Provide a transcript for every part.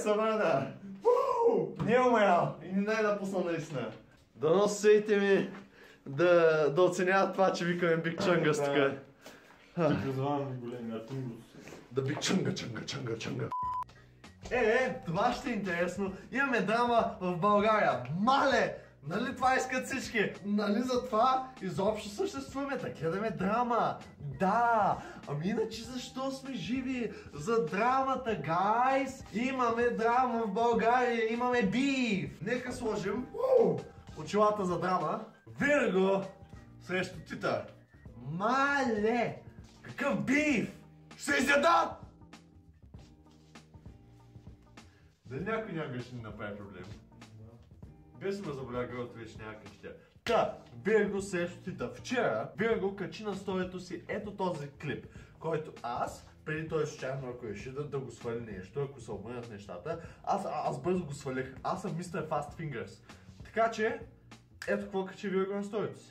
се върна! Не умрял! И не дай да пусна наистина. Дано съседите ми да оценяват това, че викаме Биг Чънгас тук. Ти призвавам големия тунгус. Да Биг Чънга, чънга. Това ще е интересно. Имаме драма в България. Мале! Нали това искат всички? Нали за това изобщо съществуваме? Да гледаме драма. Да! Ами иначе защо сме живи? За драмата, гайс! Имаме драма в България, имаме биф! Нека сложим очилата за драма. Вирго срещу Тита. Мале! Какъв биф? Ще се изядат! Дали някой някой ще ни направи проблем? Без ме заболя гръбта, вече някакъв ще. Та, Вирго срещу Тита. Вчера Вирго качи на сторието си ето този клип, който аз, преди той случайно, ако реши да го свали нещо, ако се обърнат нещата, аз бързо го свалих. Аз съм Mr. Fast Fingers. Така че, ето какво качи Вирго на сторието си.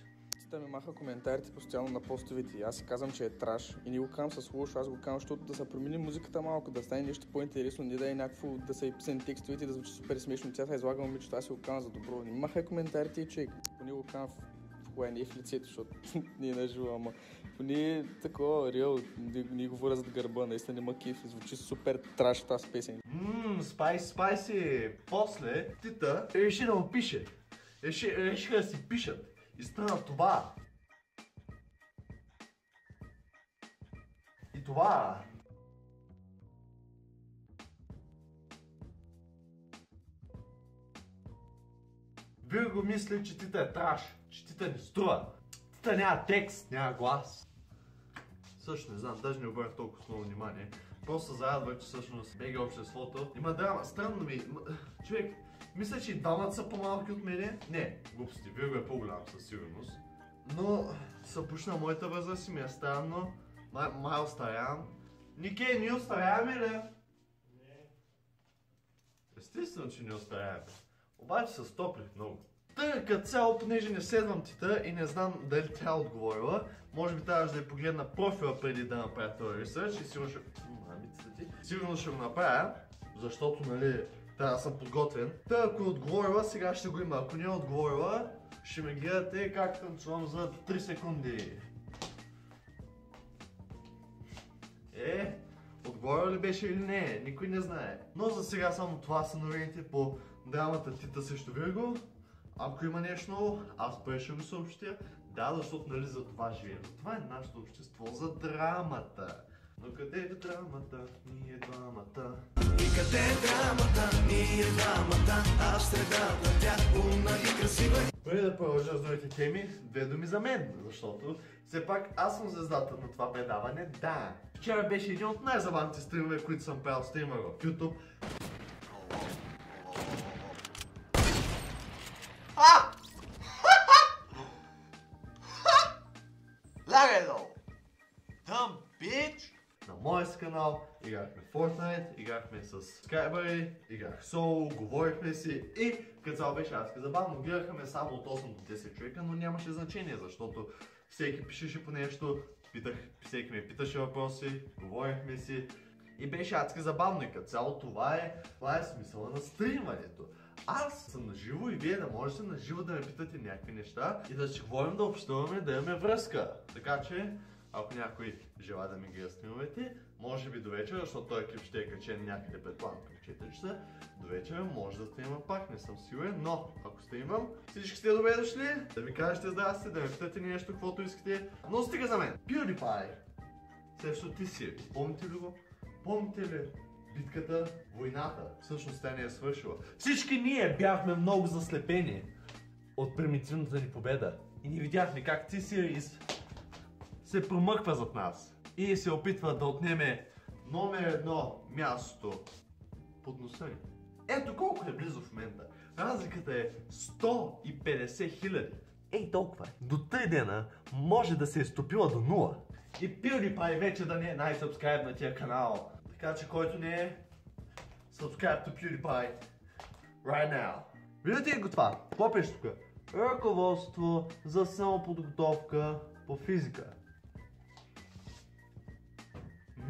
Ми маха коментарите постоянно на постовите и аз си казвам, че е траш и не го казвам с лошо, аз го казвам, защото да се промени музиката малко, да стане нещо по-интересно, не да е някакво, да са и писани текстовете и да звучи супер смешно. Тя излага момичето, аз си го казвам за добро. Не маха коментарите и човек, поне го казвам в не в лицето, защото не е наживо, ама поне такова, реал, не говоря зад гърба, наистина нема кеф, звучи супер траш тази песен. Спайси. После Тита реши да му пише. Решиха да си пишат. И стана това. И това. Вирго мисли, че Тита е траш, че Тита не струва. Тита няма текст, няма глас. Също не знам, даже не обърнах толкова много внимание. Просто се зарадвах, че всъщност бега обществото. Има драма, странно ми. Човек, мисля, че и двамата са по-малки от мене. Не, глупости, Вирго е по-голям със сигурност. Но са почна моята възраст и ми е странно. Май остарявам. Никей, ние остаряваме ли? Не. Естествено, че не остаряваме. Обаче се стоплих много. Тъй като цяло, понеже не следвам Тита и не знам дали тя отговорила, може би трябваше да я погледна профила преди да направя този ресърч и сигурно ще го направя, защото нали трябва да съм подготвен. Та ако е отговорила, сега ще го има. Ако не е отговорила, ще ме гледате как танцувам за 3 секунди. Отговорила ли беше или не? Никой не знае. Но за сега само това са новините по драмата Тита срещу Вирго. Ако има нещо ново, аз първо ще го съобщя. Да, защото нали за това живеем. Това е нашето общество, за драмата. Но къде е драмата? Ние двамата. И къде е драмата? Ние двамата. А в средата тя умна и красива. Преди да продължа с другите теми, две думи за мен, защото все пак аз съм звездата на това предаване, да. Вчера беше един от най-забавните стримове, които съм правил стример в YouTube. На моя канал играхме Fortnite, играхме с Skybari, играх соло, говорихме си и като цяло беше адски забавно. Гледахме само от 8 до 10 човека, но нямаше значение, защото всеки пишеше по нещо, всеки ме питаше въпроси, говорихме си и беше адски забавно и като цяло това е смисъла на стримването. Аз съм наживо и вие да можете наживо да ме питате някакви неща и да си говорим, да общуваме, да имаме връзка. Така че ако някой желая да ми гледа стримовете, може би до вечера, защото този клип ще е качен някъде предполагам към 4 часа, до вечера може да стримам пак, не съм сигурен, но ако стримам, всички сте добре дошли, да ми кажете здрасти, да ме питате нещо, каквото искате, но стига за мен. PewDiePie срещу T-Series, помните ли го? Помните ли битката, войната? Всъщност тя не е свършила. Всички ние бяхме много заслепени от примитивната ни победа и не видяхме как T-Series се промъква зад нас и се опитва да отнеме номер 1 място под носа ни. Ето колко е близо в момента. Разликата е 150 хиляди. Ей толкова е. До тъй дена може да се е стопила до 0. И PewDiePie вече да не е най-сабскрайбнатия канал. Така че който не е, subscribe to PewDiePie right now. Виждате ли го това? Какво пише тук? Ръководство за самоподготовка по физика.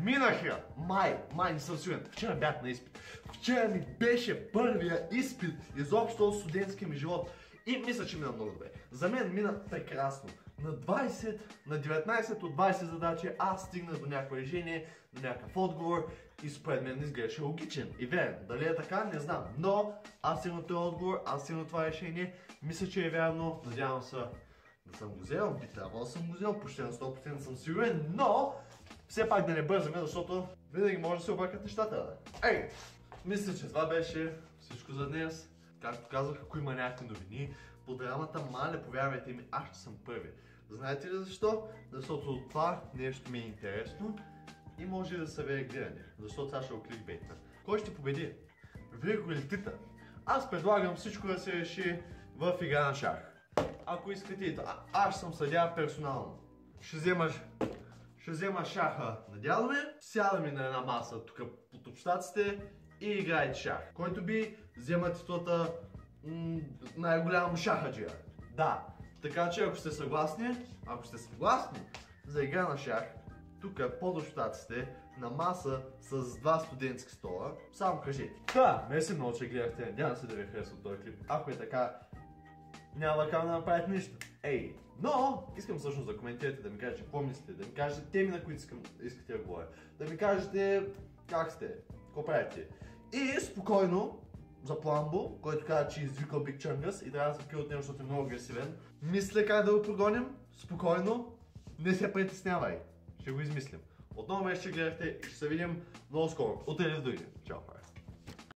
Минаха! Май не съм сигурен. Вчера бях на изпит. вчера ми беше първия изпит изобщо от студентския ми живот. И мисля, че мина много добре. За мен мина прекрасно. На 19 от 20 задачи аз стигнах до някакво решение, до някакъв отговор и според мен изглеждаше логичен и верен. Дали е така, не знам. Но аз стигна този отговор, аз стигна това решение. Мисля, че е вярно. Надявам се да съм го взел. Би трябвало да съм го взел. Почти на 100% съм сигурен. Но все пак да не бързаме, защото винаги може да се объркат нещата. Ей! Мисля, че това беше всичко за днес. Както казах, ако има някакви новини по драмата, мале, повярвайте ми, аз ще съм първи. Знаете ли защо? Защото от това нещо ми е интересно и може да се вие гледане. Защото сега ще го кликбейтна. Кой ще победи? Вирго или Тита? Аз предлагам всичко да се реши в игра на шах. Ако искате, аз съм съдия персонално. Ще взема шаха на дядо ми, сядаме на една маса тук под общаците и играете шах. Който би взема титлата най-голям шахаджия. Да. Така че ако сте съгласни, за игра на шах, тук под общаците на маса с два студентски стола, само кажете. Да, мерси много, че гледахте. Надявам се да ви харесва този клип. Ако е така, няма да направите нищо. Ей, но искам всъщност да коментирате, да ми кажете какво мислите, да ми кажете теми, на които искате да говоря, да ми кажете как сте, какво правите. И спокойно, за Пламбо, който каза, че извикал Биг Чънгъс и трябва да се крие от него, защото е много агресивен. Мисля как да го прогоним, спокойно, не се притеснявай, ще го измислим. Отново ме ще гледахте и ще се видим много скоро. Утре или в други. Чао, хора.